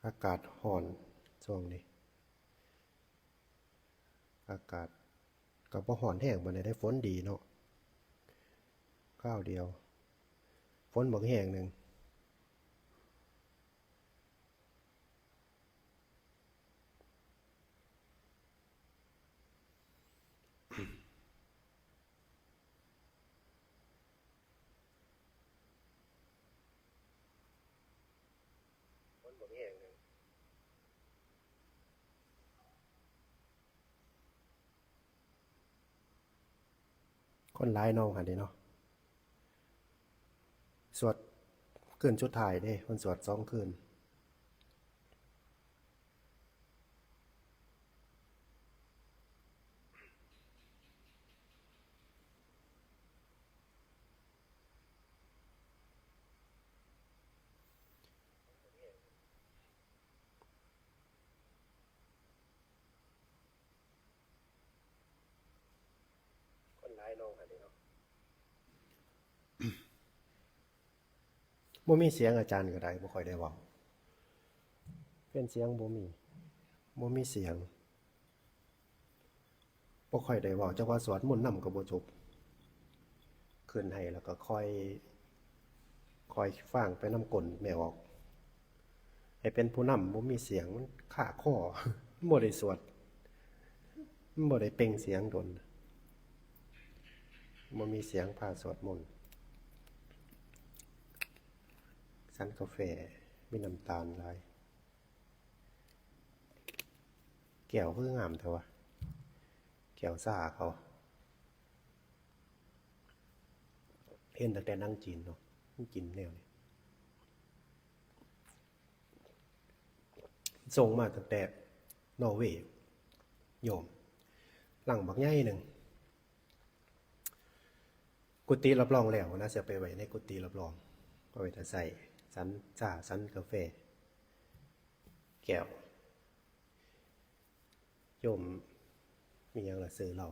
อากาศร้อนช่วงนี้อากาศก็บ่ร้อนแห้งบ่ได้ฝนดีเนาะข้าวเดียวฝนบักแห้งหนึ่งฝนบักแห้งหนึ่งคนหลายเนาะหั่นเด้เนาะสวดคืนสุดท้ายเด้เพิ่นสวด2คืนคนหลายเนาะหั่นเด้เนาะบ่มีเสียงอาจารย์ก็ได้บ่ค่อยได้เว้าเป็นเสียงบ่มีเสียงบ่ค่อยได้เว้าจักว่าสวดมนต์นำก็บ่จบขึ้นให้แล้วก็ค่อยฟังไปนำก้นแม่ออกให้เป็นผู้นำบ่มีเสียงมันคาคอมันบ่ได้สวดมันบ่ได้เปล่งเสียงดนบ่มีเสียงพาสวดมนต์สั่นกาแฟมีน้ำตาลหลายแก้วคืองามแท้วะแก้วซ่าเขาเห็นตั้งแต่หนังจีนเนาะมันกินแนวนี้ส่งมาตั้งแต่นอร์เวย์โยมหลังบักใหญ่หนึ่งกุฏิรับรองแล้วนะจะไปไว้ในกุฏิรับรองเอาไว้ถ้าใส่สันซ่าสันกาแฟแก้วโยมมีหยังละซื้อเรา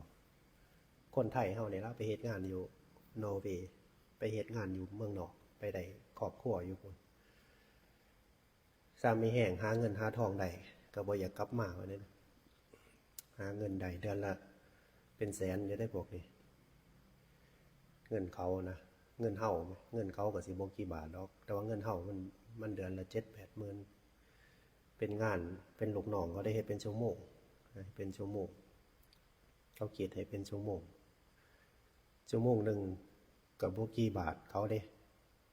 คนไทยเฮานี่ล่ะไปเฮ็ดงานอยู่นอร์เวย์ไปเฮ็ดงานอยู่เมืองนอกไปได้ครอบครัวอยู่พุ่นซ้ำมีแห้งหาเงินหาทองได้ก็บ่อยากกลับมาว่านั้นหาเงินได้เดือนละเป็นแสนอยู่ได้พวกนี้เงินเขานะเงินเฮาเงินเขาก็สิบ่กี่บาทดอกแต่ว่าเงินเฮามันเดือนละ 7-8 หมื่นเป็นงานเป็นลูกน้องเขาได้เฮ็ดเป็นชั่วโมงเป็นชั่วโมงเขาคิดให้เป็นชั่วโมงนึงก็บ่กี่บาทเขาเด้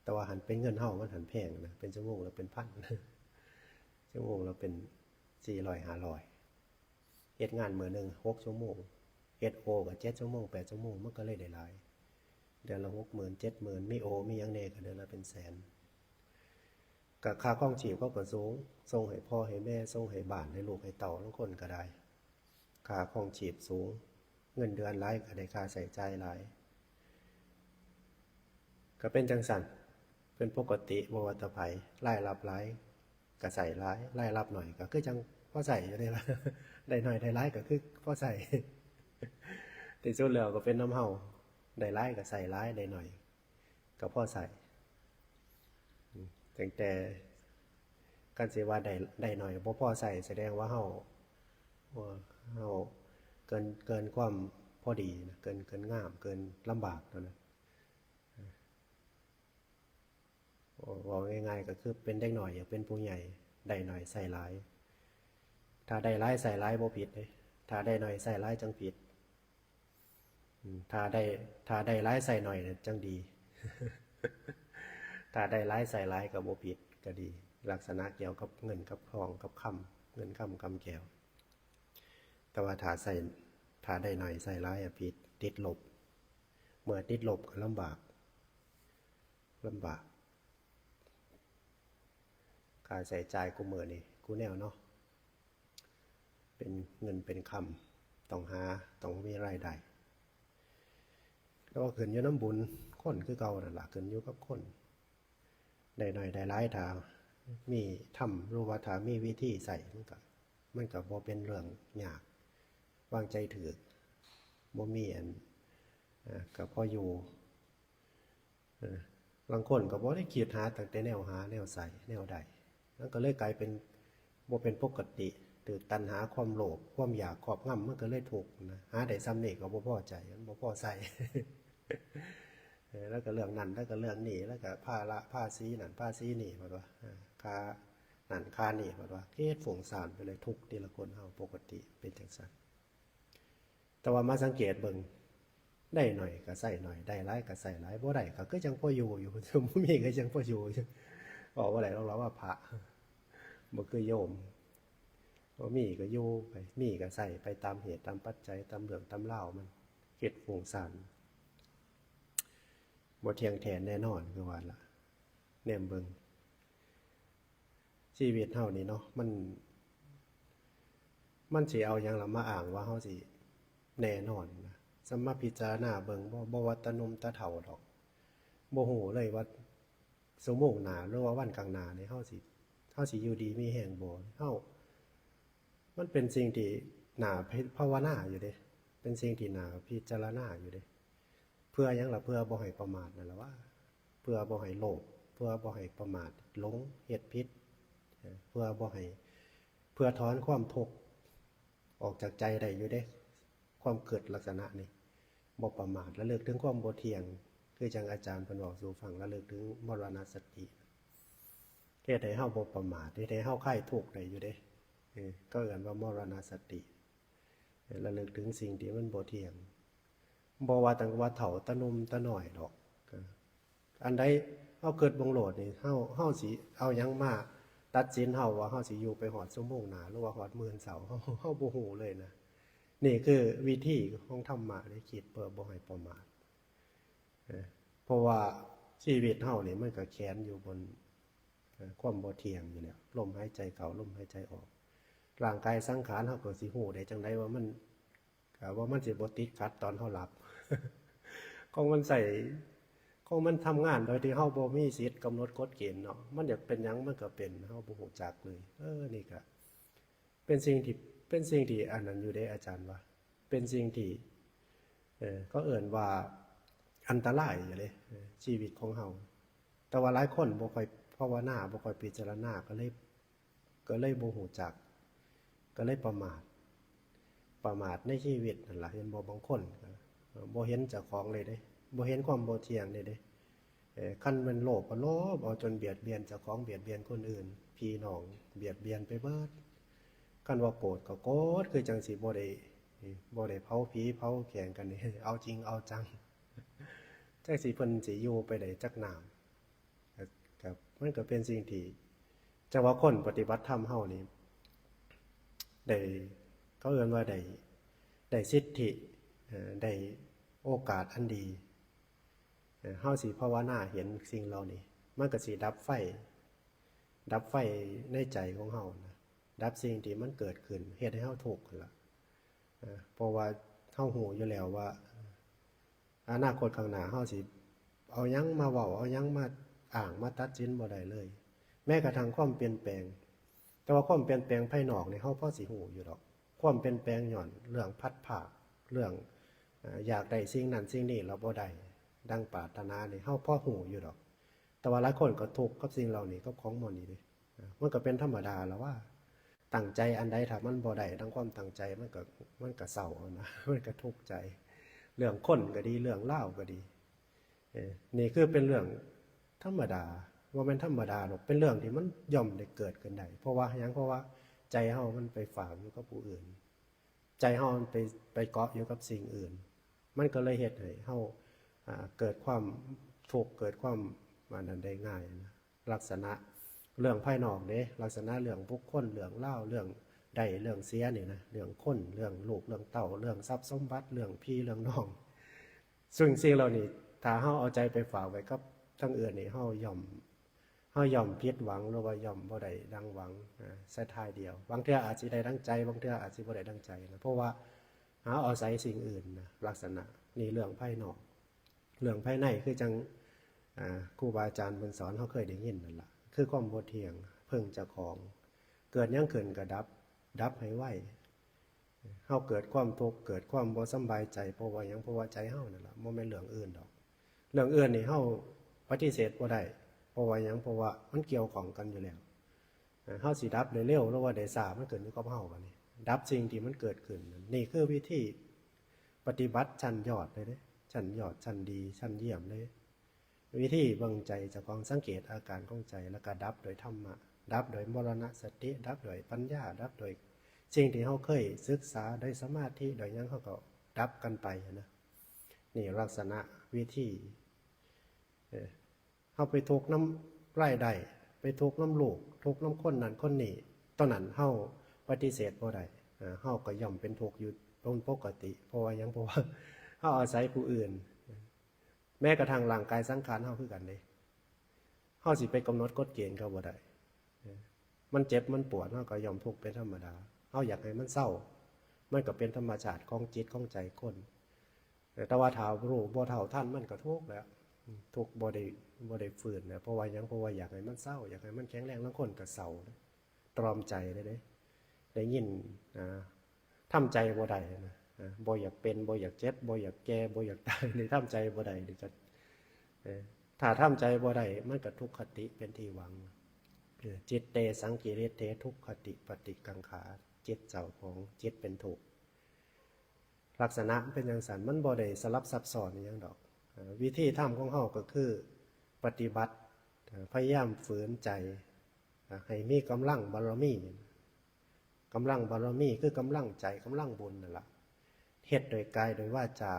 แต่ว่าหันเป็นเงินเฮามันหันแพงนะเป็นชั่วโมงละเป็นพันชั่วโมงละเป็น400-500เฮ็ดงานมื้อนึง6ชั่วโมงเฮ็ดโอก็7ชั่วโมง8ชั่วโมงมันก็เลยได้หลายเดือนละ 60,000 70,000มีโอมีหยังแหน่ก็เดือนละเป็นแสนก็ค่าครองชีพเขาก็สูงส่งให้พ่อให้แม่ส่งให้บ้านให้ลูกให้เต้าทั้งคนก็ได้ค่าครองชีพสูงเงินเดือนหลายก็ได้ค่าใช้จ่ายหลายก็เป็นจังซั่นเป็นปกติบ่ว่าแต่ไผรายรับหลายก็ใช้หลายรายรับน้อยก็คือจังพอใช้อยู่นี่ล่ะได้น้อยได้หลายก็คือพอใช้ที่สุดแล้วก็เป็นนำเฮาได้หลายก็ใช้หลายได้น้อยก็พอใช้ตั้งแต่คันสิว่าได้น้อยบ่พอใช้แสดงว่าเฮาเกินความพอดีนะเกินงามเกินลำบากเท่านั้นเว้าง่ายๆก็คือเป็นเด็กน้อยอยากเป็นผู้ใหญ่ได้น้อยใช้หลายถ้าได้หลายใช้หลายบ่ผิดเด้ถ้าได้น้อยใช้หลายจังผิดถ้าได้หลายใช้น้อยน่ะจังดีถ้าได้หลายใช้หลายก็บ่ผิดก็ดีลักษณะเกี่ยวกับเงินกับทองกับคำเงินคำคำแก้วแต่ว่าถ้าได้น้อยใช้หลายอะผิดติดลบเมื่อติดลบก็ลำบากค่าใช้จ่ายกูมื้อนี้กูแนวเนาะเป็นเงินเป็นคำต้องมีรายได้แล้วก็ขึ้นอยู่นำบุญคนคือเก่านั่นล่ะขึ้นอยู่กับคนได้น้อยได้หลายถ้ามีทำรู้ว่าถ้ามีวิธีใช้มันก็บ่เป็นเรื่องยากวางใจถูกบ่มีอันก็พออยู่บางคนก็บ่ได้คิดหาตั้งแต่แนวหาแนวใส่แนวใดมันก็เลยกลายเป็น บ่เป็นปกติถือตัณหาความโลภความอยากครอบงำมันก็เลยถูกนะหาได้ซ้ำนี่ก็บ่พอใจมันบ่พอใส่ แล้วก็เรื่องนั้นแล้วก็เรื่องนี้แล้วก็ภาระภาษีนั่นภาษีนี่ว่าว่าค่านั่นค่านี่ว่าเฮ็ดฝุ่งซ่านไปเลยทุกทีละคนเฮาปกติเป็นจังซั่นแต่ว่ามาสังเกตเบิ่งได้หน่อยก็ใส่หน่อยได้หลายก็ใส่หลายบ่ได้ก็คือจังพออยู่สมมุติมีก็จังพออยู่บอกว่าได้เราว่าพระบ่คือโยมบ่มีก็อยู่ไปมีก็ใส่ไปตามเหตุตามปัจจัยตามเรื่องตามราวมันเฮ็ดฝุ่งซ่านบ่เที่ยงแท้แน่นอนคือว่าล่ะแนมเบิ่งชีวิตเฮานี่เนาะมันสิเอาหยังล่ะมาอ้างว่าเฮาสิแน่นอนนะสำมาพิจารณาเบิ่งบ่ว่าตะหนุ่มตะเฒ่าดอกบ่ฮู้เลยว่าชั่วโมงหน้าหรือว่าวันข้างหน้านี่เฮาสิอยู่ดีมีแรงบ่เฮามันเป็นสิ่งที่น่าภาวนาอยู่เด้เป็นสิ่งที่น่าพิจารณาอยู่เด้เพื่อหยังล่ะเพื่อบ่ให้ประมาทนั่นล่ะว่าเพื่อบ่ให้โลภเพื่อบ่ให้ประมาทหลงเฮ็ดผิดเพื่อบ่ให้เพื่อถอนความทุกข์ออกจากใจได้อยู่เด้ความเกิดลักษณะนี้บ่ประมาทระลึกถึงความบ่เที่ยงคือจังอาจารย์เพิ่นบอกสู่ฟังระลึกถึงมรณสติเฮ็ดให้เฮาบ่ประมาทเฮ็ดให้เฮาคลายทุกข์ได้อยู่เด้ก็เอิ้นว่ามรณสติระลึกถึงสิ่งที่มันบ่เที่ยงบ่ว่าตั้งว่าเฒ่าตะหนุ่มตะน้อยดอกอันใดเฮาเกิดบังโลดนี่เฮาสิเอาหยังมาตัดสินเฮาว่าเฮาสิอยู่ไปฮอดชั่วโมงหน้าหรือว่าฮอดมื้อเช้าเฮาบ่ฮู้เลยนะนี่คือวิธีของธรรมะที่คิดเพื่อบ่ให้ประมาทเพราะว่าชีวิตเฮานี่มันก็แขนอยู่บนความบ่เที่ยงอยู่แล้วลมหายใจเข้าลมหายใจออกร่างกายสังขารเฮาก็สิฮู้ได้จังได๋ว่ามันสิบ่ติดขัดตอนเฮาหลับ ของมันทำงานโดยที่เฮาบ่มีสิทธิ์กำหนดกฎเกณฑ์เนาะมันอยากเป็นหยังมันก็เป็นเฮาบ่ฮู้จักเลยนี่ก็เป็นสิ่งที่อันนั้นอยู่ได้อาจารย์ว่าเป็นสิ่งที่ก็เอิ้นว่าอันตรายอยู่เลยชีวิตของเฮาแต่ว่าหลายคนบ่ค่อยภาวนาบ่ค่อยพิจารณาก็เลยบ่ฮู้จักก็เลยประมาทในชีวิตนั่นล่ะเห็นบ่บางคนบ่เห็นเจ้าของเลยเด้บ่เห็นความบ่เที่ยงเลยเด้คันมันโลภก็โลภเอาจนเบียดเบียนเจ้าของเบียดเบียนคนอื่นพี่น้องเบียดเบียนไปเบิดคันว่าโกรธก็โกรธคือจังสิบ่ได้เผาผีเผาแกงกันนี่เอาจริงเอาจังจังสิเพิ่นสิอยู่ไปได้จักนานครับมันก็เป็นสิ่งที่จังว่าคนปฏิบัติธรรมเฮานี่ได้เขาเอิ้นว่าได้สิทธิได้โอกาสอันดีเฮาสิภาวนาเห็นสิ่งเหล่านี้มันก็สิดับไฟในใจของเฮานะดับสิ่งที่มันเกิดขึ้นเฮ็ดให้เฮาทุกข์นั่นล่ะเพราะว่าเฮาฮู้อยู่แล้วว่าอนาคตข้างหน้าเฮาสิเอาหยังมาเว้าเอาหยังมาอ้างมาตัดสินบ่ได้เลยแม้กระทั่งความเปลี่ยนแปลงแต่ว่าความเปลี่ยนแปลงภายนอกนี่เฮาพอสิฮู้อยู่ดอกความเปลี่ยนแปลงย้อนเรื่องพัดภาคเรื่องอยากได้สิ่งนั้นสิ่งนี้เราบ่ได้ดังปรารถนานี่เฮาพอฮู้อยู่ดอกแต่ว่าหลายคนก็ทุกข์กับสิ่งเหล่านี้กับของหมดนี้ดิมันก็เป็นธรรมดาแล้วว่าตั้งใจอันใดถ้ามันบ่ได้ดังความตั้งใจมันก็เศร้านะมันก็ทุกข์ใจเรื่องคนก็ดีเรื่องเล่าก็ดีนี่คือเป็นเรื่องธรรมดาว่าเป็นธรรมดาหรอกเป็นเรื่องที่มันย่อมได้เกิดขึ้นได้เพราะว่าใจเฮามันไปฝากอยู่กับผู้อื่นใจเฮามันไปเกาะอยู่กับสิ่งอื่นมันก็เลยเฮ็ดให้เฮาเกิดความทุกข์เกิดความนั้นได้ง่ายนะลักษณะเรื่องภายนอกเด้ลักษณะเรื่องบุคคลเรื่องเล่าเรื่องได้เรื่องเสียนี่นะเรื่องคนเรื่องลูกเรื่องเต้าเรื่องทรัพย์สมบัติเรื่องพี่เรื่องน้องซึ่งสิ่งเหล่านี้ถ้าเฮาเอาใจไปฝากไว้กับทั้งอื่นนี่เฮาย่อมผิดหวังหรือว่าย่อมบ่ได้ดังหวังซะท้ายเดียวบางเทื่ออาจสิได้ดังใจบางเทื่ออาจสิบ่ได้ดังใจนะเพราะว่าหาอาศัยสิ่งอื่นนะลักษณะนี่เรื่องภายนอกเรื่องภายในคือจังครูบาอาจารย์เพิ่นสอนเฮาเคยได้ยินนั่นล่ะคือความบ่เที่ยงเพิ่งเจ้าของเกิดหยังขึ้นก็ดับให้ไวเฮาเกิดความทุกข์เกิดความบ่สำบายใจเพราะว่าหยังเพราะว่าใจเฮานั่นล่ะบ่แม่นเรื่องอื่นดอกเรื่องอื่นนี่เฮาปฏิเสธบ่ได้เพราะว่าหยังเพราะว่ามันเกี่ยวข้องกันอยู่แล้ว เฮาสิดับได้เร็วหรือว่าได้ช้ามันเกิดอยู่กับเฮาบัดนี้ดับสิ่งที่มันเกิดขึ้นนี่คือวิธีปฏิบัติชั้นยอดเลยเด้ชั้นยอดชั้นดีชั้นเยี่ยมเลยวิธีเบิ่งใจเจ้าของสังเกตอาการของใจแล้วก็ดับโดยธรรมะดับโดยมรณสติดับโดยปัญญาดับโดยสิ่งที่เฮาเคยศึกษาโดยสมาธิโดยหยังเฮาก็ดับกันไปนะนี่ลักษณะวิธีเฮาไปทุกข์น้ำไร่ใดไปทุกข์น้ำลูกทุกข์น้ำคนนั้นคนนี้ตอนนั้นเฮาปฏิเสธบ่ได้เฮาก็ย่อมเป็นทุกข์อยู่ตรงปกติเพราะว่าหยังเพราะว่าเฮาอาศัยผู้อื่นแม้กระทั่งร่างกายสังขารเฮาคือกันเด้เฮาสิไปกำหนดกฎเกณฑ์เขาบ่ได้มันเจ็บมันปวดเฮาก็ย่อมทุกข์เป็นธรรมดาเฮาอยากให้มันเศร้ามันก็เป็นธรรมชาติของจิตของใจคนแต่ว่าถ้ารู้บ่เท่าทันมันก็ทุกข์แล้วทุกข์บ่ได้ฟื้นนะเพราะว่าหยังเพราะว่าอยากให้มันเศร้าอยากให้มันแข็งแรงบางคนก็เศร้าตรอมใจได้ยินทำใจบ่ได้นะบ่อยากเป็นบ่อยากเจ็บบ่อยากแก่บ่อยากตายเลยทำใจบ่ได้นี่ก็ถ้าทำใจบ่ได้มันก็ทุกขติเป็นที่หวังจิตเตสังกิริเตทุกขติปฏิกังขาจิตเจ้าของจิตเป็นทุกข์ลักษณะเป็นอย่างสันมันบ่ได้สลับซับซ้อนอย่างดอกวิธีทำของเฮาก็คือปฏิบัติพยายามฝืนใจให้มีกำลังบารมีกำลังบารมีคือกำลังใจกำลังบุญนั่นแหละเฮ็ดโดยกายโดยวาจา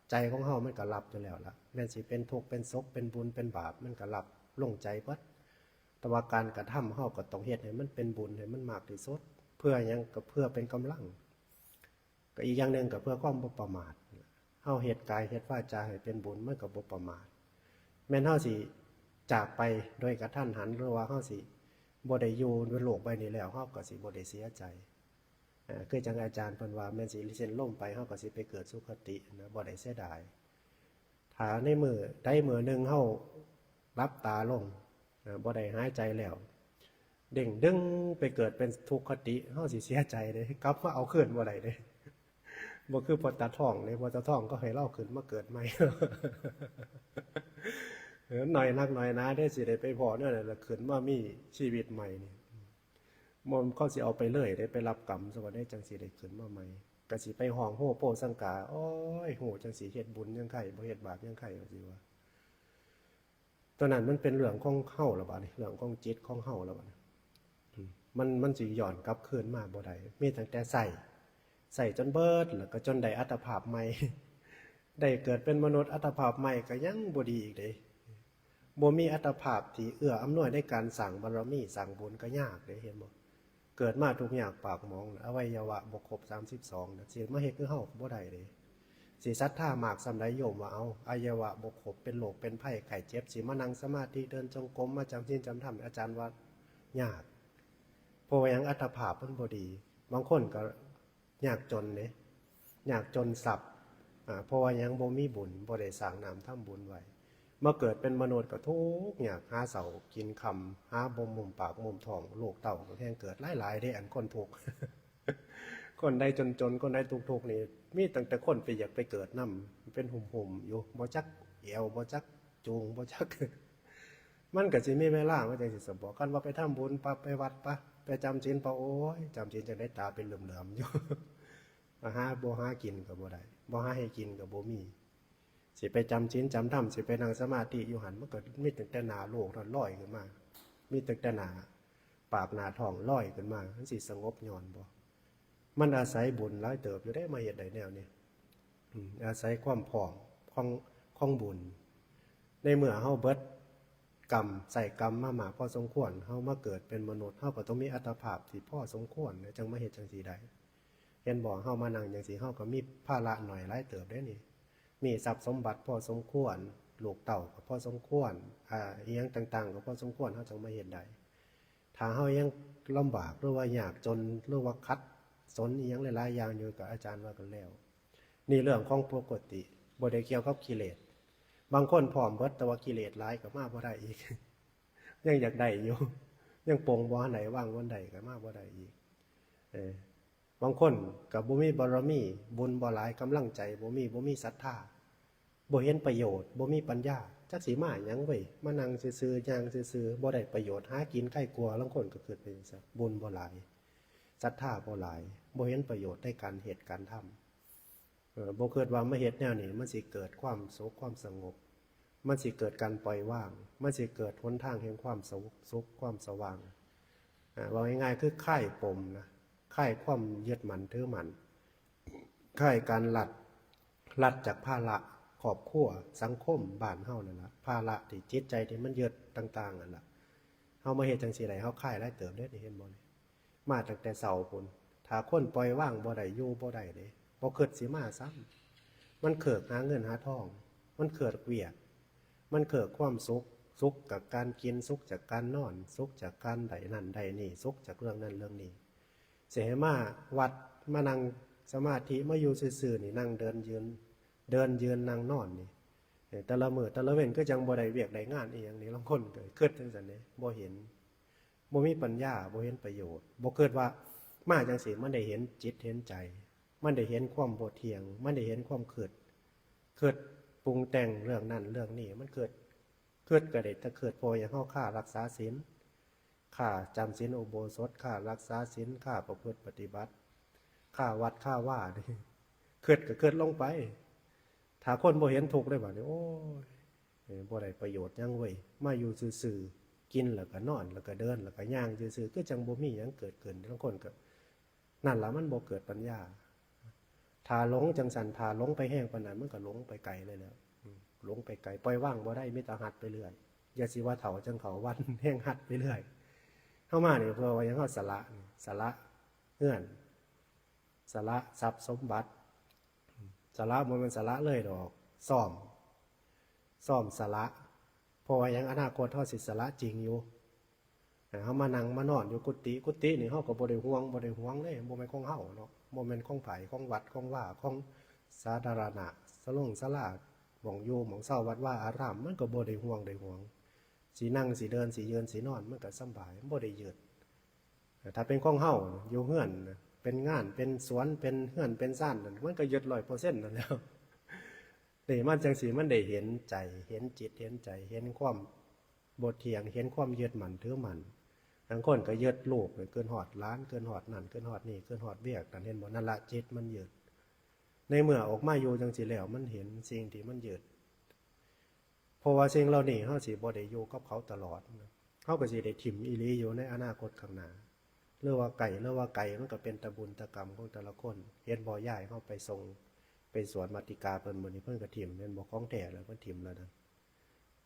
ใจของเฮามันก็รับอยู่แล้วล่ะแม้สิเป็นทุกข์เป็นสุขเป็นบุญเป็นบาปมันก็รับลงใจเบิดแต่ว่าการกระทำเฮาก็ต้องเฮ็ดให้มันเป็นบุญให้มันมากที่สุดเพื่อหยังก็เพื่อเป็นกำลังก็อีกอย่างนึงก็เพื่อความบ่ประมาทเฮาเฮ็ดกายเฮ็ดวาจาให้เป็นบุญมันก็บ่ประมาทแม้นเฮาสิจากไปโดยกระทันหันหรือว่าเฮาสิบ่ได้อยู่ในโลกใบนี้แล้วเฮาก็สิบ่ได้เสียใจคือจังอาจารย์เพิ่นว่าแม่นสิเส้นล่มไปเฮาก็สิไปเกิดสุคตินะบ่ได้เสียดายถ้าในมื้อใดมื้อนึงเฮารับตาลงบ่ได้หายใจแล้วเด้งดึงไปเกิดเป็นทุกขติเฮาสิเสียใจเด้กลับมาเอาคืนบ่ได้เด้บ่คือพอตาท้องเลยพอตาท้องก็ให้เล่าขึ้นมาเกิดใหม่หน่อยนักหน่อยนะได้สิได้ไปพอเนี่ยแหละขึ้นมามีชีวิตใหม่นี่มันเขาสิเอาไปเลยได้ไปรับกรรมสวัสดีจังสิได้ขึ้นมาใหม่ก็สิไปห้องโหโปสังกาโอ้ยโหจังสิเฮ็ดบุญยังไข่บ่เฮ็ดบาปยังไข่ว่าสิว่าตอนนั้นมันเป็นเรื่องของเฮาแล้วบัดนี้เรื่องของจิตของเฮาแล้วบัดนี้มันสิย้อนกลับคืนมาบ่ได้มีตั้งแต่ใส่จนเบิดแล้วก็จนได้อัตภาพใหม่ได้เกิดเป็นมนุษย์อัตภาพใหม่ก็ยังบ่ดีอีกเด้บ่มีอัตภาพที่เอื้ออำนวยในการสร้างบารมีสร้างบุญก็ยากเด้เห็นบ่เกิดมาทุกอย่างปากหมองอวัยวะบ่ครบ32น่ะสิมาเฮ็ดคือเฮาบ่ได้เด้สิศรัทธามากส่ำใดโยมว่าเอาอวัยวะบ่ครบเป็นโรคเป็นภัยไข้เจ็บสิมานั่งสมาธิเดินจงกรมมาจำศีลจำธรรมอาจารย์ว่ายากเพราะว่าหยังอัตภาพเพิ่นบ่ดีบางคนก็ยากจนเด้ยากจนสับเพราะว่ายังบ่มีบุญบ่ได้สร้างน้ำทำบุญไว้เมื่อเกิดเป็นมนุษย์ก็ทุกข์ยากหาเสากินคำหาบ่มุมปากมุมท้องลูกเต้าก็แห่งเกิดหลายๆได้อันคนทุกข์ คนใดจนคนใดทุกข์นี่มีตั้งแต่คนไปอยากไปเกิดนำเป็นหุ่มๆอยู่บ่จักเอวบ่จักจูงบ่จัก มันก็สิมีเวลามันจังสิสมบอกกันว่าไปทำบุญปะไปวัดปะไปจำศีลปะโอ้ยจำศีลจังได้ตาเป็นเหลื่อมๆอยู่ หาบ่หากินก็บ่ได้บ่หาให้กินก็บ่มีสิไปจำศีลจำธรรมสิไปนั่งสมาธิอยู่หั่นมันก็มีตั้งแต่หน้าโลกนั่นลอยขึ้นมามีตั้งแต่หน้าปากหน้าท้องลอยขึ้นมามันสิสงบย้อนบ่มันอาศัยบุญหลายเติบอยู่ได้มาเฮ็ดได้แนวนี้อาศัยความพร้อมของบุญในเมื่อเฮาเบิดกรรมใส่กรรมมามากพอสมควรเฮามาเกิดเป็นมนุษย์เฮาก็ต้องมีอัตภาพที่พอสมควรจังมาเฮ็ดจังซี่ได้เห็นบอกเฮามานั่งจังซี่เฮาก็มีภาระหน่อยหลายเติบได้นี่มีทรัพย์สมบัติพอสมควรลูกเต้าก็พอสมควรอีหยังต่างๆก็พอสมควรเฮาจังมาเฮ็ดได้ถ้าเฮายังลำบากหรือว่ายากจนหรือว่าขัดสนอีหยังหลายๆอย่างอยู่กับอาจารย์ว่ากันแล้วนี่เรื่องของปกติบ่ได้เกี่ยวกับกิเลสบางคนพร้อมเบิดแต่ว่ากิเลสหลายก็มาบ่ได้อีก ยังอยากได้อยู่ยังปลงบ่ไหนว่างวันใดก็มาบ่ได้อีกบางคนก็บ่มีบารมีบุญบ่หลายกำลังใจบ่มีศรัทธา บ่เห็นประโยชน์บ่มีปัญญาจักสิมาหยังเว้ยมานั่งซื่อๆย่างซื่อๆบ่ได้ประโยชน์หากินใกล้กลัวลางคนก็เกิดเป็นจังบุญบ่หลายศรัทธาบ่หลายบ่เห็นประโยชน์ในการเฮ็ดการทำบ่เกิดว่ามาเฮ็ดแนวนี้มันสิเกิดความสุขความสงบมันสิเกิดการปล่อยวางมันสิเกิดหนทางแห่งความสุขความสว่างว่าง่ายๆคือค่ายปมนะค่ายความยึดมั่นถือมั่นค่ายการลัดจากภาระครอบครัวสังคมบ้านเฮานั่นล่ะภาระที่จิตใจที่มันยึดต่างๆนั่นล่ะเฮามาเฮ็ดจังซี่ได้เฮาค่ายหลายเติบเด้นี่เห็นบ่นี่มาตั้งแต่เช้าพุ่นถ้าคนปล่อยวางบ่ได้อยู่บ่ได้เด้บ่คิดสิมาซ้ำมันเกิดหาเงินหาทองมันเกิดเวียกมันเกิดความสุขกับการกินสุขจากการนอนสุขจากการใดนั่นใดนี่สุขจากเรื่องนั้นเรื่องนี้เสียมาวัดมานั่งสมาธิมาอยู่ซื่อๆนี่นั่งเดินยืนนั่งนอนนี่แต่ละมื้อแต่ละเว้นก็จังบ่ได้เวียกได้งานอีหยังนี่ลางคนก็คิดจังซั่นเด้บ่เห็นบ่มีปัญญาบ่เห็นประโยชน์บ่คิดว่ามาจังซี่มันได้เห็นจิตเห็นใจมันได้เห็นความบ่เที่ยงมันได้เห็นความคิดปรุงแต่งเรื่องนั้นเรื่องนี้มันเกิดก็ได้แต่เกิดพออย่างเฮาค่ารักษาศีลค่าจำศีลอุโบสถค่ารักษาศีลค่าประพฤติปฏิบัติค่าวัดค่าว่านี่เกิดก็เกิดลงไปถ้าคนบ่เห็นทุกข์ได้บัดนี้โอ้ยบ่ได้ประโยชน์หยังเว้ยมาอยู่ซื่อๆกินแล้วก็นอนแล้วก็เดินแล้วก็ย่างซื่อๆคือจังบ่มีหยังเกิดขึ้นบางคนก็นั่นล่ะมันบ่เกิดปัญญาถ้าหลงจังสันถ้าหลงไปแห้งปานนั้นมันก็หลงไปไกลเลยแล้วหลงไปไกลปล่อยว่างบ่ได้มีแต่หัดไปเรื่อยอย่าสิว่าเฒ่าจังเขาวันแห้งหัดไปเรื่อยเข้ามานี่เพื่อว่ายังเฮาสละเงื่อนสละทรัพย์สมบัติสละบ่แม่นสละเลยดอกซ่อมสละเพราะว่ายังอนาคตเฮาสิสละจริงอยู่เฮามานั่งมานอนอยู่กุฏินี่เฮาก็บ่ได้ห่วงเด้บ่แม่นของเฮาเนาะบ่แม่นของไผของวัดของว่าของสาธารณะศาลาหม่องอยู่หม่องเช้าวัดว่าอารามมันก็บ่ได้ห่วงสินั่งสิเดินสิยืนสินอนมันก็สำบายบ่ได้ยืดถ้าเป็นของเฮาอยู่เฮือนเป็นงานเป็นสวนเป็นเฮือนเป็นซ่านนั่นมันก็ยึด 100% นั่นแล้วนี่มันจังสิมันได้เห็นใจเห็นจิตเห็นใจเห็นความบ่เที่ยงเห็นความยึดมั่นถือมั่นบางคนก็ยึดลูกเกินฮอดล้านเกินฮอดนั่นเกินฮอดนี่เกินฮอดเวียกนั่นเห็นบ่นั่นละจิตมันยึดในเมื่อออกมาอยู่จังสิแล้วมันเห็นสิ่งที่มันยึดเพราะว่าสิ่งเหล่านี้เฮาสิบ่ได้อยู่กับเขาตลอดเฮาก็สิได้ถิ่มอีหลีอยู่ในอนาคตข้างหน้าหรือว่าไก่มันก็เป็นตะบุญตะกรรมของแต่ละคนเฮ็ดบ่ย้ายเฮาไปส่งไปสวนมาติกาเพิ่นมื้อนี้เพิ่นก็ถิ่มแม่นบ่ของแท้แล้วเพิ่นถิ่มแล้วนะ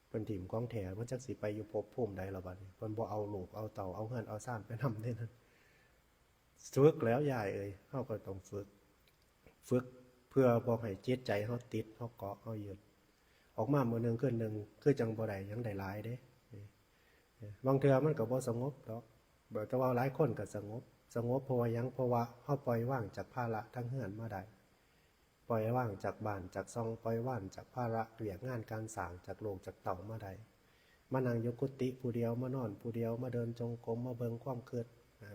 เพิ่นถิ่มของแท้มันจักสิไปอยู่ภพภูมิใดล่ะบัดนี้เพิ่นบ่เอาลูกเอาเต้าเอาเฮือนเอาซ่านไปนำเด้นั่นฝึกแล้วย้ายเอ้ยเฮาก็ต้องฝึกเพื่อบ่ให้จิตใจเฮาติดเฮาเกาะเฮายึดออกมามื้อนึงคืนนึงคือจังบ่ได้หยังได้หลายเด้บางเทื่อมันก็บ่สงบดอกแต่ว่าหลายคนก็สงบเพราะว่าหยังเพราะว่าเฮาปล่อยว่างจากภาระทั้งเฮือนมาได้ปล่อยว่างจากบ้านจากซองปล่อยว่างจากภาระเวียกงานการสร้างจากโลกจากเต่ามาได้มานั่งอยู่กุฏิผู้เดียวมานอนผู้เดียวมาเดินจงกรมมาเบิ่งความคิด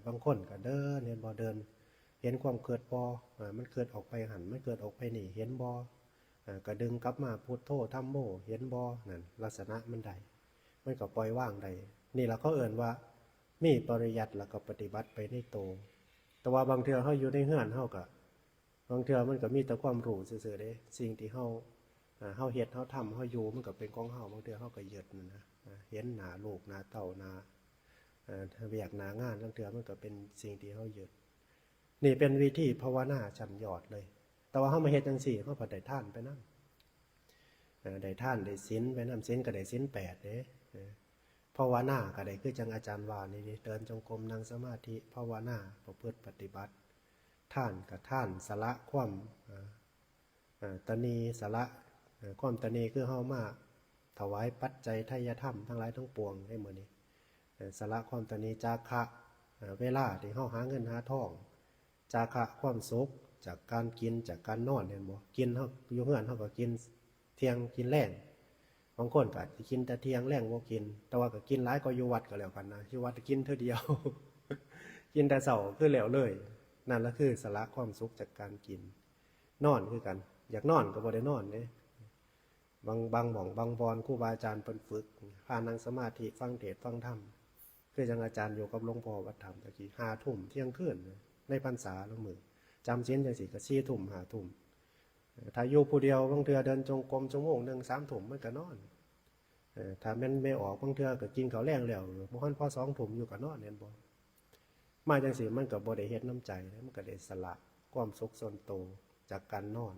บางคนก็เดินเห็นบ่เดินเห็นความเกิดบ่มันเกิดออกไปหันมันเกิดออกไปนี่เห็นบ่ก็ดึงกลับมาพุทโธธัมโมเห็นบ่นั่นลักษณะมันได้มันก็ปล่อยว่างได้นี่ล่ะเขาเอิ้นว่ามีปริยัติแล้วก็ปฏิบัติไปในโตแต่ว่าบางเทื่อเฮาอยู่ในเฮือนเฮาก็บางเทื่อมันก็มีแต่ความรู้ซื่อๆเด้สิ่งที่เฮาเฮ็ดเฮาทำเฮาอยู่มันก็เป็นของเฮาบางเทื่อเฮาก็ยึดนั่นนะเห็นหน้าลูกหน้าเต้าหน้าเวียกหน้างานบางเทื่อมันก็เป็นสิ่งที่เฮายึดนี่เป็นวิธีภาวนาชั้นยอดเลยแต่ว่าเฮามาเฮ็ดจังซี่เฮาก็ได้ทานไปนำได้ทานได้ศีลไปนำศีลก็ได้ศีล8เด้ภาวนาก็ได้คือจังอาจารย์ว่านี่เดินจงกรมนั่งสมาธิภาวนาประพฤติปฏิบัติท่านกับท่านสละความตนีสละความตนีคือเฮามาถวายปัจจัยทายธรรมทั้งหลายทั้งปวงให้มื้อนี้สละความตนีจาคะเวลาที่เฮาหาเงินหาทองจาคะความสุขจากการกินจากการนอนเห็นบ่กินเฮาอยู่เฮือนเฮาก็กินเที่ยงกินแลงบางคนก็สิกินแต่เที่ยงแลงบ่กินแต่ว่าก็กินหลายก็อยู่วัดก็แล้วกันนะอยู่วัดกินเทื่อเดียว กินแต่เช้าคือแล้วเลยนั่นละคือสละความสุขจากการกินนอนคือกันอยากนอนก็บ่ได้นอนเด้ บางหม่องบางบอนครูบาอาจารย์เพิ่นฝึกพานั่งสมาธิฟังเทศน์ฟังธรรมคือจังอาจารย์อยู่กับหลวงพ่อวัดธรรมตะกี้5 ทุ่มเที่ยงคืนในพรรษาละมื้อจำศีลจังซี่ก็4 ทุ่ม5 ทุ่มถ้าอยู่ผู้เดียวบางเทื่อเดินจงกรมชั่วโมงนึง3 ทุ่มมันก็นอนถ้าแม่นไม่ออกบางเทื่อก็กินข้าวแลงแล้วบ่ฮอดพอ2 ทุ่มอยู่ก็นอนเห็นบ่มาจังซี่มันก็บ่ได้เฮ็ดน้ำใจมันก็ได้สละความสุขส่วนตัวจากการนอน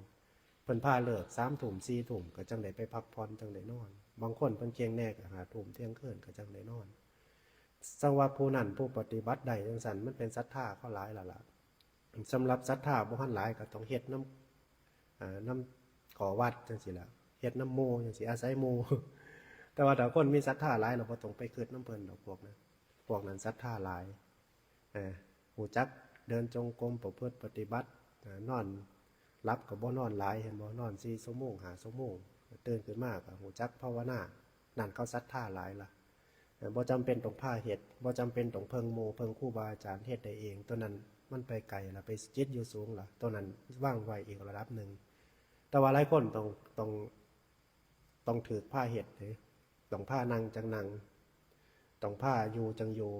เพิ่นพาเลิก3 ทุ่ม4 ทุ่มก็จังได้ไปพักผ่อนจังได้นอนบางคนเพิ่นเกียงแน่ก็5 ทุ่มเที่ยงคืนก็จังได้นอนสังว่าผู้นั้นผู้ปฏิบัติได้จังซั่นมันเป็นศรัทธาเขาหลายแล้วล่ะสำหรับศรัทธาบ่ทันหลายก็ต้องเฮ็ดน้ำขอวัดจังซี่ล่ะเฮ็ดน้ำโมจังซี่อาศัยโม แต่ว่าถ้าคนมีศรัทธาหลายเราบ่ต้องไปคิดน้ำเพิ่นดอกพวกนั้นศรัทธาหลายหูจักเดินจงกรมประพฤติปฏิบัตินอนรับก็บ่นอนหลายเห็นบ่นอน4 ชั่วโมง5 ชั่วโมงตื่นขึ้นมาก็หูจักภาวนานั่นเขาศรัทธาหลายล่ะบ่จำเป็นต้องพาเฮ็ดบ่จำเป็นต้องเพิ่งโมเพิ่งครูบาอาจารย์เฮ็ดได้เองตัวนั้นมันไปไกลล่ะไปจิตอยู่สูงล่ะตัวนั้นว่างไว้อีกระดับนึงแต่ว่าหลายคนต้องถือผ้าเฮ็ดเด้ต้องผ้านั่งจังนั่งต้องผ้าอยู่จังอยู่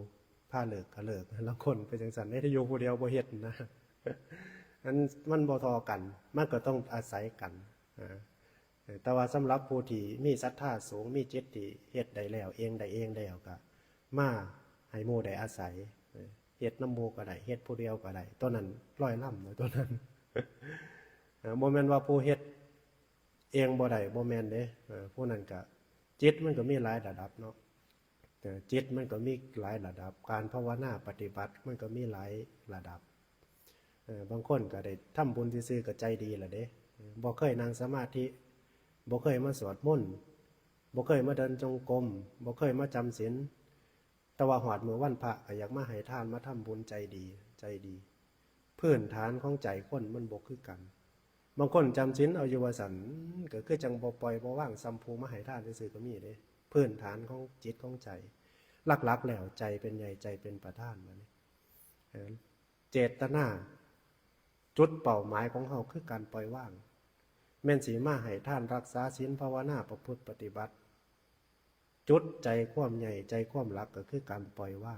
ผ้าเลิกก็เลิกแล้วคนไปจังซั่นได้อยู่ผู้เดียวบ่เฮ็ดนะนั้นมันบ่ทอกันมันก็ต้องอาศัยกันแต่ว่าสำหรับผู้ที่มีศรัทธาสูงมีจิตที่เฮ็ดได้แล้วเองได้แล้วก็มาให้หมู่ได้อาศัยเฮ็ดน้ำหมู่ก็ได้เฮ็ดผู้เดียวก็ได้ตัวนั้นร้อยล่ำตัวนั้นบ่แม่นว่าผู้เฮ็ดเองบ่ได้บ่แม่นเด้ผู้นั้นก็จิตมันก็มีหลายระดับเนาะจิตมันก็มีหลายระดับการภาวนาปฏิบัติมันก็มีหลายระดับบางคนก็ได้ทำบุญซื่อๆก็ใจดีล่ะเด้บ่เคยนั่งสมาธิบ่เคยมาสวดมนต์บ่เคยมาเดินจงกรมบ่เคยมาจำศีลแต่ว่าหอดมื้อวันพระก็อยากมาให้ทานมาทำบุญใจดีพื้นฐานของใจคนมันบ่คือกันบางคนจำศีลเอาอยู่ว่าซั่นก็คือจังบ่ปล่อยบ่ว่างซ้ำภูมาให้ทานซื่อๆก็มีเด้พื้นฐานของจิตของใจหลักๆแล้วใจเป็นใหญ่ใจเป็นประธานมานี่เจตนาจุดเป้าหมายของเฮาคือการปล่อยว่างแม่นสิมาให้ท่านรักษาศีลภาวนาประพฤติปฏิบัติจุดใจความใหญ่ใจความรักก็คือการปล่อยว่า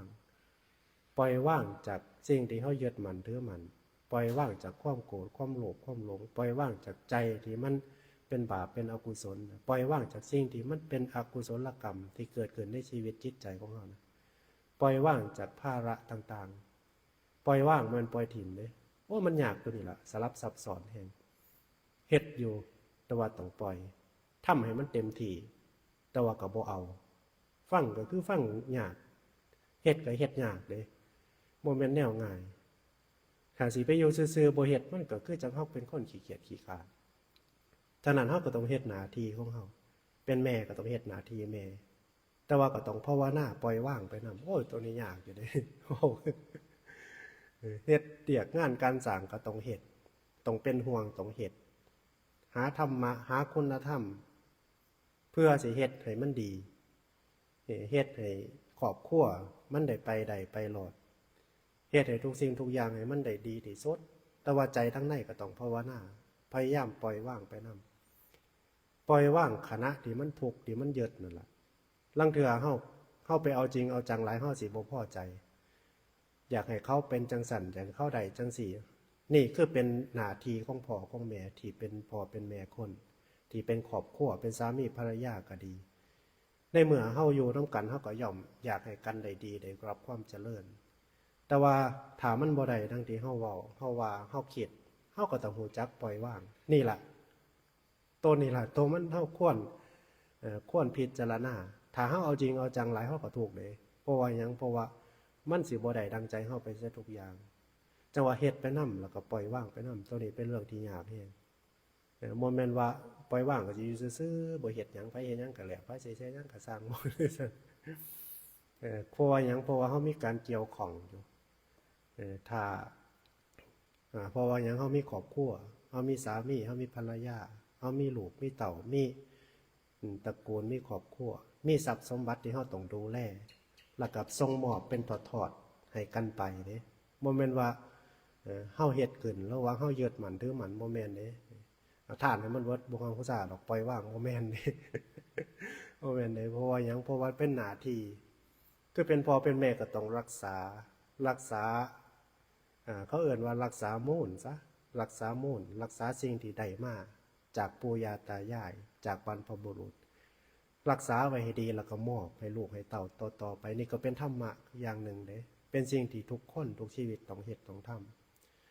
งจากสิ่งที่เฮายึดมั่นถือมั่นปล่อยว่างจากความโกรธความโลภความหลงปล่อยว่างจากใจที่มันเป็นบาปเป็นอกุศลปล่อยว่างจากสิ่งที่มันเป็นอกุศลกรรมที่เกิดขึ้นในชีวิตจิตใจของเรานะปล่อยว่างจากภาระต่างๆปล่อยว่างมันปล่อยถิ่มเลยโอ้มันยากตัวนี้ล่ะสลับซับซ้อนแฮงเฮ็ดอยู่แต่ว่าต้องปล่อยทำให้มันเต็มที่แต่ว่าก็บ่เอาฟังก็คือฟังยากเฮ็ดก็เฮ็ดยากเด้บ่แม่นแนวง่ายถ้าสิไปอยู่ซื่อๆบ่เฮ็ดมันก็คือจังเฮาเป็นคนขี้เกียจขี้คร้านฉะนั้นเฮาก็ต้องเฮ็ดหน้าที่ของเฮาเป็นแม่ก็ต้องเฮ็ดหน้าที่แม่แต่ว่าก็ต้องภาวนาปล่อยว่างไปนำโอ้ยตัวนี้ยากอยู่เด้เฮ็ดเรียกงานการสร้างก็ต้องเฮ็ดต้องเป็นห่วงต้องเฮ็ดหาธรรมะหาคุณธรรมเพื่อสิเฮ็ดให้มันดีเฮ็ดให้ครอบครัวมันได้ไปรอดเฮ็ดให้ทุกสิ่งทุกอย่างให้มันได้ดีที่สุดแต่ว่าใจทั้งในก็ต้องภาวนาพยายามปล่อยว่างไปนำปล่อยว่างขณะที่มันทุกข์ที่มันยึดนั่นล่ะลางเทื่อเฮาไปเอาจริงเอาจังหลายเฮาสิบ่พอใจอยากให้เขาเป็นจังสั่นอยากให้เขาได้จังสี่นี่คือเป็นหน้าที่ของพ่อของแม่ที่เป็นพ่อเป็นแม่คนที่เป็นครอบครัวเป็นสามีภรรยาก็ดีในเมื่อเฮาอยู่ร่วมกันเฮาก็ย่อมอยากให้กันได้ดีได้รับความเจริญแต่ว่าถ้ามันบ่ได้ดังที่เฮาเว้าเฮาว่าเฮาคิดเฮาก็ต้องรู้จักปล่อยว่างนี่ล่ะตัวนี้ล่ะตัวมันเฮาควรพิจารณาถ้าเฮาเอาจริงเอาจังหลายเฮาก็ถูกเด้เพราะว่าหยังเพราะว่ามันสิบ่ได้ดังใจเฮาไปซะทุกอย่างจังว่าเฮ็ดไปนำแล้วก็ปล่อยว่างไปนำตัวนี้เป็นเรื่องที่ยากแฮงบ่แม่นว่าปล่อยว่างก็สิอยู่ซื่อๆบ่เฮ็ดหยังไปเฮ็ดหยังก็แล้วไปสิเฮ็ดหยังก็สร้างบ่ซั่นเพราะว่าหยังเพราะว่าเฮามีการเกี่ยวข้องอยู่ถ้าเพราะว่าหยังเฮามีครอบครัวเฮามีสามีเฮามีภรรยาเฮามีลูกมีเต้ามีตระกูลมีครอบครัวมีทรัพย์สมบัติที่เฮาต้องดูแลแล้วก็ส่งมอบเป็นทอดๆให้กันไปเด้บ่แม่นว่าเฮาเฮ็ดขึ้นแล้วว่าเฮายึดมั่นถือมั่นบ่แม่นเด้ ทานให้มันเบิดบ่ฮอดผู้ซ่าดอกปล่อยว่างบ่แม่นนี่ บ่แม่นเด้เพราะว่าหยังเพราะว่าเป็นหน้าที่คือเป็นพ่อเป็นแม่ก็ต้องรักษาเขาเอิ้นว่ารักษามูลซะรักษามูลรักษาสิ่งที่ได้มาจากปู่ย่าตายายจากบรรพบุรุษรักษาไว้ให้ดีแล้วก็มอบให้ลูกให้เต้าต่อไปนี่ก็เป็นธรรมะอย่างหนึ่งเด้เป็นสิ่งที่ทุกคนทุกชีวิตต้องเฮ็ดต้องท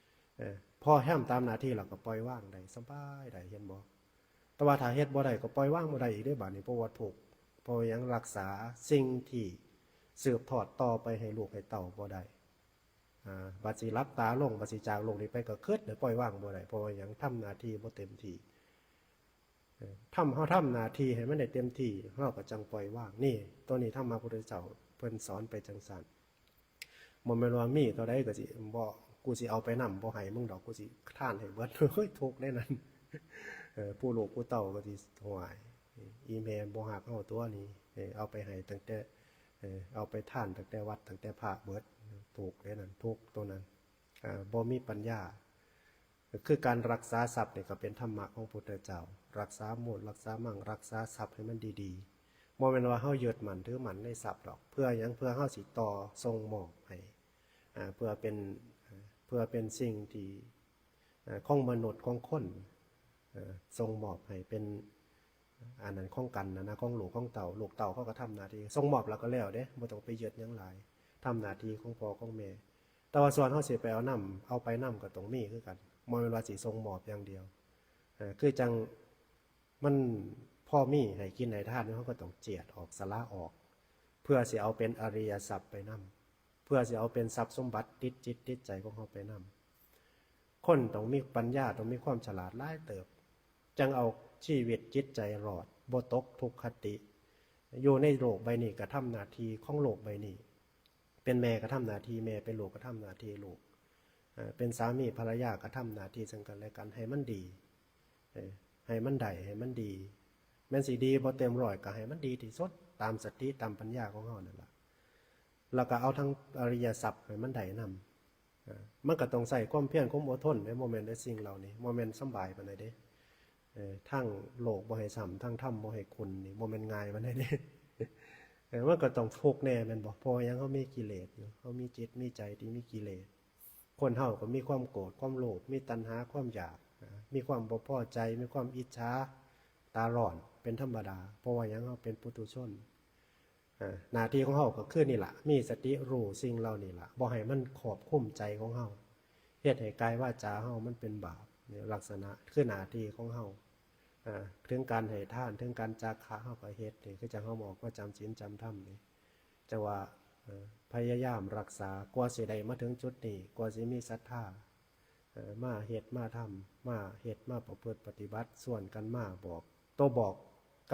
ำพอแห้มตามหน้าที่แล้วก็ปล่อยว่างได้สบายได้เห็นบ่แต่ว่าถ้าเฮ็ดบ่ได้ก็ปล่อยว่างบ่ได้อีกเด้บัดนี้เพราะว่าถูกเพราะยังรักษาสิ่งที่สืบทอดต่อไปให้ลูกให้เต้าบ่ได้บัดสิรับตาลงบัดสิจากโลกนี้ไปก็คิดได้ปล่อยว่างบ่ได้เพราะว่ายังทำหน้าที่บ่เต็มที่เฮาทำหน้าที่ให้มันได้เต็มที่เฮาก็จังปล่อยว่างนี่ตัวนี้ธรรมะพุทธเจ้าเพิ่นสอนไปจังซั่นบ่แม่นว่ามีเท่าใดก็สิบ่กูสิเอาไปนำบ่ให้มึงดอกกูสิทานให้เบิดเฮ้ยทุกข์ได้นั่นผู้ลูกผู้เต้าก็สิหวยอีแม่บ่ฮักเฮาตัวนี้เอาไปให้ตั้งแต่เอาไปทานตั้งแต่วัดตั้งแต่พระเบิดทุกข์ได้นั่นทุกข์ตัวนั้นบ่มีปัญญาคือการรักษาทรัพย์นี่ก็เป็นธรรมะของพุทธเจ้ารักษาหมดรักษามั่งรักษาทรัพย์ให้มันดีๆบ่แม่นว่าเฮายึดมั่นถือมั่นในทรัพย์ดอกเพื่อหยังเพื่อเฮาสิต่อส่งมอบให้เพื่อเป็นสิ่งที่ของมนุษย์ของคนส่งมอบให้เป็นอันนั้นของกันนะของลูกของเต่าลูกเต่าเขาก็ทำหน้าที่ส่งมอบแล้วก็แล้วเด้บ่ต้องไปยึดหยังหลายทำหน้าที่ของพ่อของแม่แต่ว่าส่วนเฮาสิไปเอาไปนำก็ต้องมีคือกันบ่แม่นว่าสิส่งมอบอย่างเดียวคือจังมันพ่อมีให้กินให้ทานเฮาก็ต้องเจียดออกสละออกเพื่อสิเอาเป็นอริยทรัพย์ไปนำเพื่อสิเอาเป็นทรัพย์สมบัติติดจิตติดใจของเฮาไปนำคนต้องมีปัญญาต้องมีความฉลาดหลายเติบจังเอาชีวิตจิตใจรอดบ่ตกทุกข์คติอยู่ในโลกใบนี้ก็ทำหน้าที่ของโลกใบนี้เป็นแม่ก็ทำหน้าที่แม่เป็นลูกก็ทำหน้าที่ลูกเป็นสามีภรรยาก็ทำหน้าที่ซึ่งกันและกันให้มันดีให้มันได้ให้มันดีแม้นสิดีบ่เต็มร้อยก็ให้มันดีที่สุดตามสติตามปัญญาของเฮานั่นล่ะแล้วก็เอาทั้งอริยทรัพย์ให้มันได้นำมันก็ต้องใส่ความเพียรความอดทนในโมเมนต์ในสิ่งเหล่านี้โมเมนต์สบายปานใดเด้ทั้งโลกบ่ให้ซ้ำทั้งธรรมบ่ให้คุณนี่โมเมนต์ง่ายปานใดเด้มันก็ต้องทุกข์แน่แม่นบ่เพราะยังเขามีกิเลสอยู่เขามีจิตมีใจที่มีกิเลสคนเฮาก็มีความโกรธความโลภมีตัณหาความอยากมีความบ่พอใจมีความอิจฉาตาร้อนเป็นธรรมดาเพราะว่ายังเฮาเป็นปุถุชนหน้าที่ของเฮาก็คือนี่ล่ะมีสติรู้สิ่งเหล่านี้ล่ะบ่ให้มันครอบคลุมใจของเฮาเฮ็ดให้กายวาจาเฮามันเป็นบาปเนี่ยลักษณะคือหน้าที่ของเฮาถึงการให้ทานถึงการจาคะเฮาก็เฮ็ดนี่คือจังเฮาบอกว่าจำศีลจำธรรมนี่จังว่าพยายามรักษากว่าสิได้มาถึงจุดนี้กว่าสิมีศรัทธามาเฮ็ดมาทำมาเฮ็ดมาประพฤติปฏิบัติส่วนกันมาบอกบอก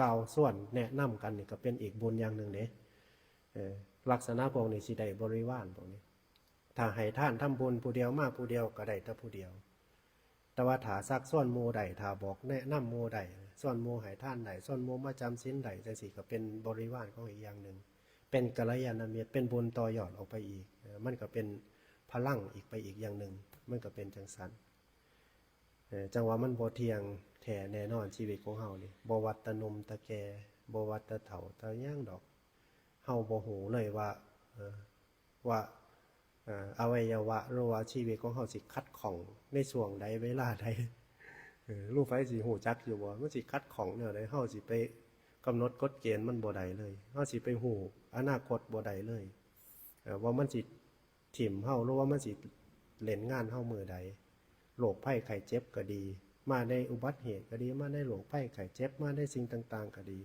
กล่าวส่วนแนะนำกันนี่ก็เป็นอีกบุญอย่างหนึ่งเด้ลักษณะพวกนี้สิได้บริวารพวกนี้ถ้าให้ท่านทำบุญผู้เดียวมาผู้เดียวก็ได้แต่ผู้เดียวแต่ว่าถ้าซักส่วนหมู่ใดถ้าบอกแนะนำหมู่ใดส่วนหมู่ให้ท่านใดส่วนหมู่มาจำศีลใดจังซี่ก็เป็นบริวารของอีกอย่างหนึ่งเป็นกัลยาณมิตรเป็นบุญต่อยอดออกไปอีกมันก็เป็นพลังอีกไปอีกอย่างหนึ่งมันก็เป็นจังสันจังว่ามันบ่เที่ยงแท้แน่นอนชีวิตของเฮานี่บ่วัดตะนมตะแก่บ่วัดตะเฒ่าตะย่างดอกเฮาบ่ฮู้เลยว่าอวัยวะหรือว่าชีวิตของเฮาสิขัดข้องในช่วงใดเวลาใดลูกไฟสิฮู้จักอยู่บ่มันสิขัดข้องแนวใดเฮาสิไปกำหนดกฎเกณฑ์มันบ่ได้เลยเฮาสิไปฮู้อนาคตบ่ได้เลยว่ามันสิถิ่มเฮาหรือว่ามันสิเล่นงานเฮามื้อใดโรคภัยไข้เจ็บก็ดีมาในอุบัติเหตุก็ดีมาในโรคภัยไข้เจ็บมาในสิ่งต่างๆก็ดี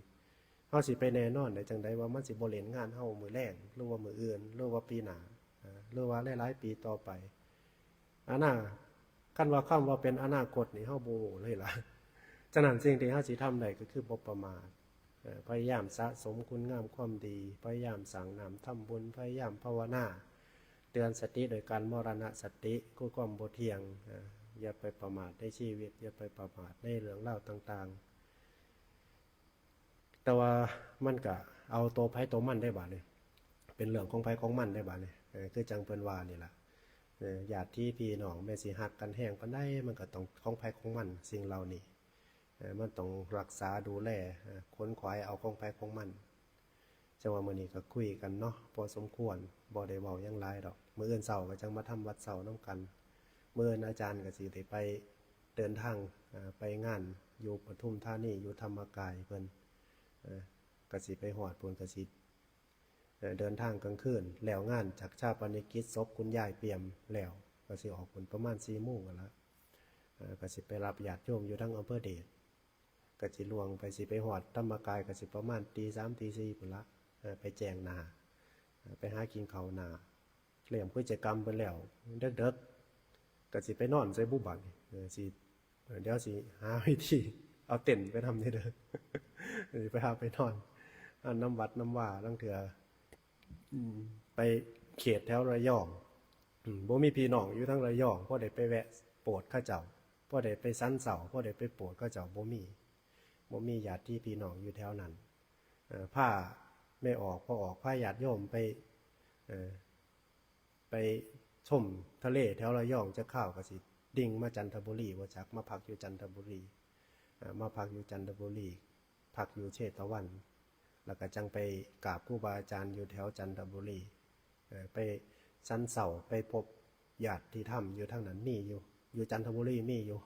เฮาสิไปแน่นอนได้จังได๋ว่ามันสิบ่เล่นงานเฮามื้อแลงหรือว่ามื้ออื่นหรือว่าปีหน้าหรือว่าหลายๆปีต่อไปคันว่าคำว่าเป็นอนาคตนี่เฮาบ่รู้เลยล่ะฉะนั้นสิ่งที่เฮาสิทำได้ก็คือบ่ประมาทพยายามสะสมคุณงามความดีพยายามสร้างน้ำทำบุญพยายามภาวนาเตือนสติโดยการมรณะสติคือความบ่เที่ยงอย่าไปประมาทในชีวิตอย่าไปประมาทในเรื่องเล่าต่างๆแต่ว่ามันก็เอาตัวไผตัวมันได้บาดนี่เป็นเรื่องของไผของมันได้บาดนี่คือจังเพิ่นว่านี่ล่ะญาติพี่น้องแม่สิฮักกันแห้งปานใดมันก็ต้องของไผของมันสิ่งเหล่านี้ มันต้องรักษาดูแลค้นขวายเอาของไปของมันจังว่ามื้อนี้ก็คุยกันเนาะพอสมควรบ่ได้เว้าหยังหลายดอกมื้ออื่นเช้าก็จังมาทำวัดเช้านำกันมื้ออื่นอาจารย์ก็สิได้ไปเดินทางไปงานอยู่ปทุมธานีอยู่ธรรมกายเพิ่นก็สิไปฮอดพุ่นก็สิเดินทางกลางคืนแล้วงานจากชาปนกิจศพคุณยายเปี่ยมแล้วก็สิออกพุ่นประมาณ 4:00 นกันละก็สิไปรับญาติโยมอยู่ทั้งอำเภอเดชก็สิลวงไปสิไปฮอดธรรมกายก็สิประมาณ 3:00 น 4:00 นพุ่นละไปแจ้งหน้าไปหากินข้าวหน้าเริ่มกิจกรรมเพิ่นแล้วเด็กๆก็สิไปนอนใส่บุบัดสิเดี๋ยวสิหาวิธีเอาเต็นท์ไปทำนี่เด้อ สิไปหาไปนอนน้ำวัดน้ำว่าลังเถื่อไปเขตแถวระยองบ่มีพี่น้องอยู่ทั้งระยองพอได้ไปแวะโปรดข้าเจ้าพอได้ไปสันเสาพอได้ไปโปรดข้าเจ้าบ่มีญาติพี่น้องอยู่แถวนั้นผ้าไม่ออกพอออกผ้าญาติโยมไปชมทะเลแถวระยองจะข้าวก็สิดิ่งมาจันทบุรีว่าจักมาพักอยู่จันทบุรีมาพักอยู่จันทบุรีพักอยู่เชตวัน แล้วก็จังไปกราบครูบาอาจารย์อยู่แถวจันทบุรีไปสันเสาไปพบญาติที่ถ้ำอยู่ทั้งนั้นมีอยู่จันทบุรีมีอยู่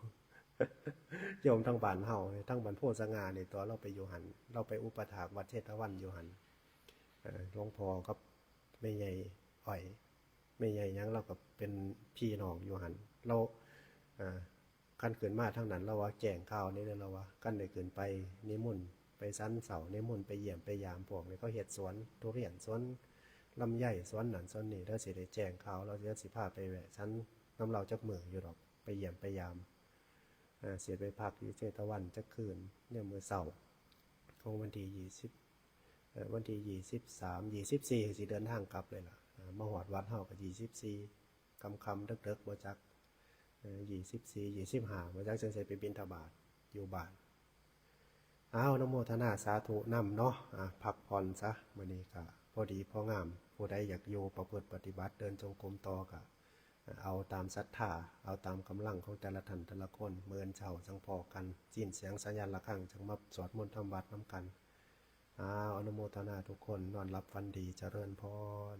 โยมทั้งบ้านเฮาทั้งบ้านโพสงาในตัวเราไปอยู่หันเราไปอุปถากวัดเชตวันอยู่หันหลวงพ่อกับแม่ใหญ่อ้อยแม่ใหญ่ยังเราก็เป็นพี่น้องอยู่หันเราขั้นเกินมาทั้งนั้นเราว่าแจ้งข่าวนี่เลยเราว่าขั้นได้เกินไปนิมนต์ไปสันเสานิมนต์ไปเยี่ยมไปยามพวกนี้เขาเฮ็ดสวนทุเรียนสวนลำไยสวนนั่นสวนนี่แล้วสิได้แจ้งข่าวเราจะสิพาไปแวะสันน้ำเราจักมืออยู่ดอกไปเยี่ยมไปยามเสียไปพักอยู่เชตวันจักคืนเนี่ยมื้อเสาร์ของวันที่20วันที่23 24สิเดินทางกลับเลยล่ะมาฮอดวัดเฮาก็24ค่ำๆดึกๆบ่จัก24 25บ่จักจังสิไปบิณฑบาตอยู่บ้านอ้าวอนุโมทนาสาธุนำเนาะพักผ่อนซะมื้อนี้ก็พอดีพองามผู้ใดอยากอยู่ประพฤติปฏิบัติเดินจงกรมต่อก็เอาตามศรัทธาเอาตามกำลังของแต่ละท่านแต่ละคนเมื่อนเช้าจังพอกันสิ้นเสียงสัญญาณระฆังจังมาสวดมนต์ทำวัดนำกันอนุโมทนาทุกคนนอนรับฝันดีเจริญพร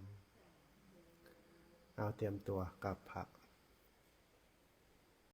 เอาเตรียมตัวกับพระ